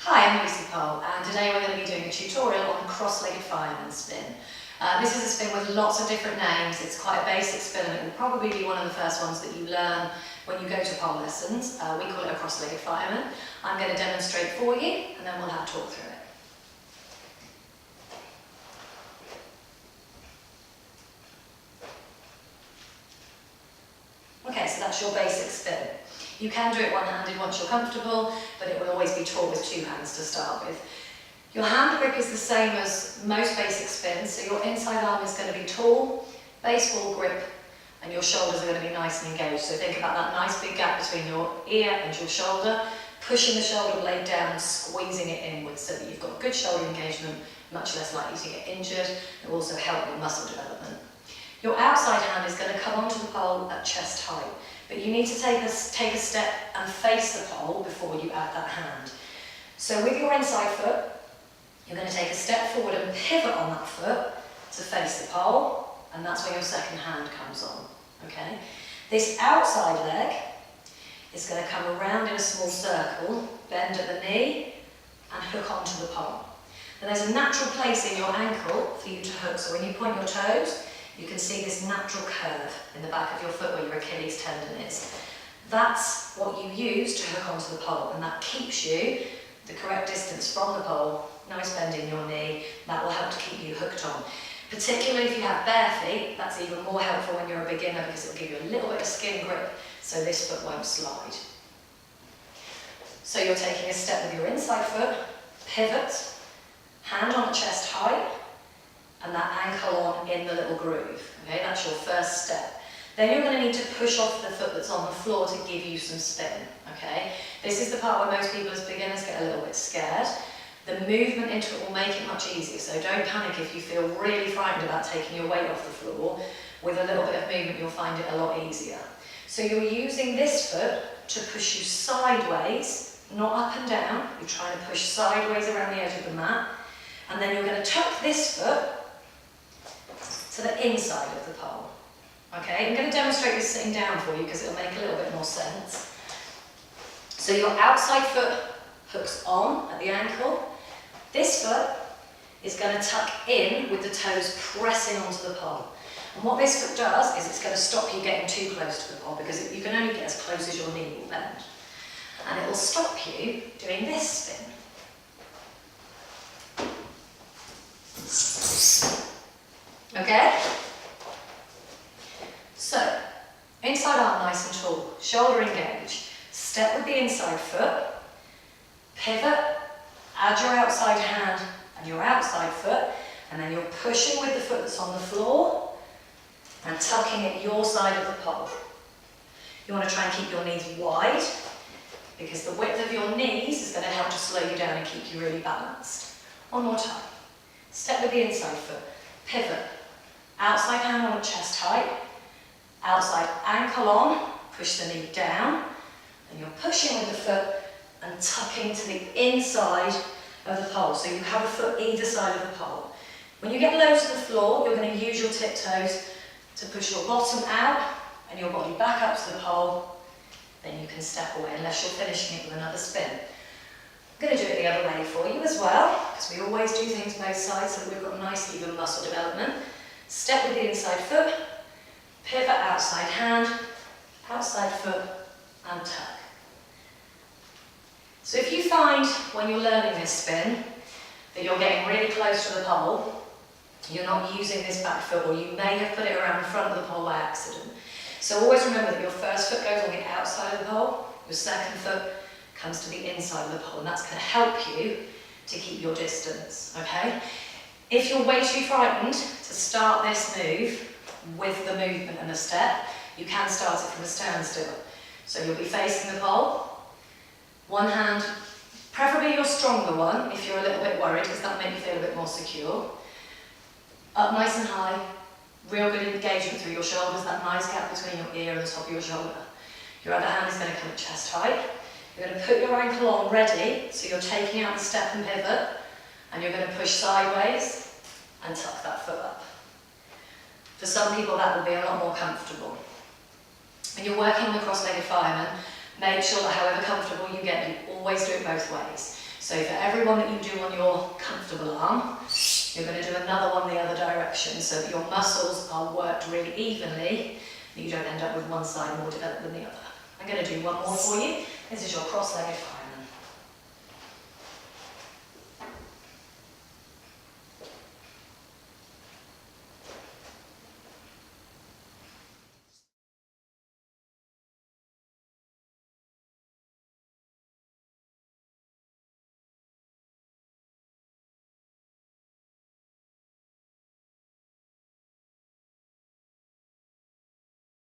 Hi, I'm LucyPole, and today we're going to be doing a tutorial on cross-legged fireman spin. This is a spin with lots of different names. It's quite a basic spin and it will probably be one of the first ones that you learn when you go to pole lessons. We call it a cross-legged fireman. I'm going to demonstrate for you and then we'll have a talk through it. Okay, so that's your basic spin. You can do it one-handed once you're comfortable, but it will always be taught with two hands to start with. Your hand grip is the same as most basic spins, so your inside arm is going to be tall, baseball grip, and your shoulders are going to be nice and engaged. So think about that nice big gap between your ear and your shoulder, pushing the shoulder blade down and squeezing it inwards so that you've got good shoulder engagement, much less likely to get injured. It will also help with muscle development. Your outside hand is going to come onto the pole at chest height, but you need to take a step and face the pole before you add that hand. So with your inside foot, you're going to take a step forward and pivot on that foot to face the pole, and that's where your second hand comes on. Okay? This outside leg is going to come around in a small circle, bend at the knee, and hook onto the pole. Now there's a natural place in your ankle for you to hook, so when you point your toes, you can see this natural curve in the back of your foot where your Achilles tendon is. That's what you use to hook onto the pole, and that keeps you the correct distance from the pole, nice bend in your knee. That will help to keep you hooked on. Particularly if you have bare feet, that's even more helpful when you're a beginner because it will give you a little bit of skin grip so this foot won't slide. So you're taking a step with your inside foot, pivot, hand on at chest height, and that ankle on in the little groove. Okay, that's your first step. Then you're going to need to push off the foot that's on the floor to give you some spin. Okay, this is the part where most people as beginners get a little bit scared. The movement into it will make it much easier, so don't panic if you feel really frightened about taking your weight off the floor. With a little bit of movement you'll find it a lot easier. So you're using this foot to push you sideways, not up and down. You're trying to push sideways around the edge of the mat, and then you're going to tuck this foot to the inside of the pole. Okay, I'm going to demonstrate this sitting down for you because it'll make a little bit more sense. So your outside foot hooks on at the ankle. This foot is going to tuck in with the toes pressing onto the pole. And what this foot does is it's going to stop you getting too close to the pole because you can only get as close as your knee will bend. And it will stop you doing this spin. Okay? So, inside arm nice and tall, shoulder engaged. Step with the inside foot, pivot, add your outside hand and your outside foot, and then you're pushing with the foot that's on the floor and tucking at your side of the pole. You want to try and keep your knees wide because the width of your knees is going to help to slow you down and keep you really balanced. One more time. Step with the inside foot, pivot, outside hand on chest height, outside ankle on, push the knee down, and you're pushing with the foot and tucking to the inside of the pole. So you have a foot either side of the pole. When you get low to the floor, you're going to use your tiptoes to push your bottom out and your body back up to the pole. Then you can step away unless you're finishing it with another spin. I'm going to do it the other way for you as well, because we always do things both sides so that we've got nice even muscle development. Step with the inside foot, pivot outside hand, outside foot, and tuck. So if you find when you're learning this spin that you're getting really close to the pole, you're not using this back foot, or you may have put it around the front of the pole by accident. So always remember that your first foot goes on the outside of the pole, your second foot comes to the inside of the pole, and that's going to help you to keep your distance, okay? If you're way too frightened to start this move with the movement and the step, you can start it from a standstill. So you'll be facing the pole, one hand, preferably your stronger one if you're a little bit worried because that'll make you feel a bit more secure. Up nice and high, real good engagement through your shoulders, that nice gap between your ear and the top of your shoulder. Your other hand is going to come at chest height. You're going to put your ankle on ready, so you're taking out the step and pivot, and you're going to push sideways and tuck that foot up. For some people that will be a lot more comfortable. When you're working on the cross-legged fireman, make sure that however comfortable you get, you always do it both ways. So for every one that you do on your comfortable arm, you're going to do another one the other direction so that your muscles are worked really evenly, and you don't end up with one side more developed than the other. I'm going to do one more for you. This is your cross-legged fire.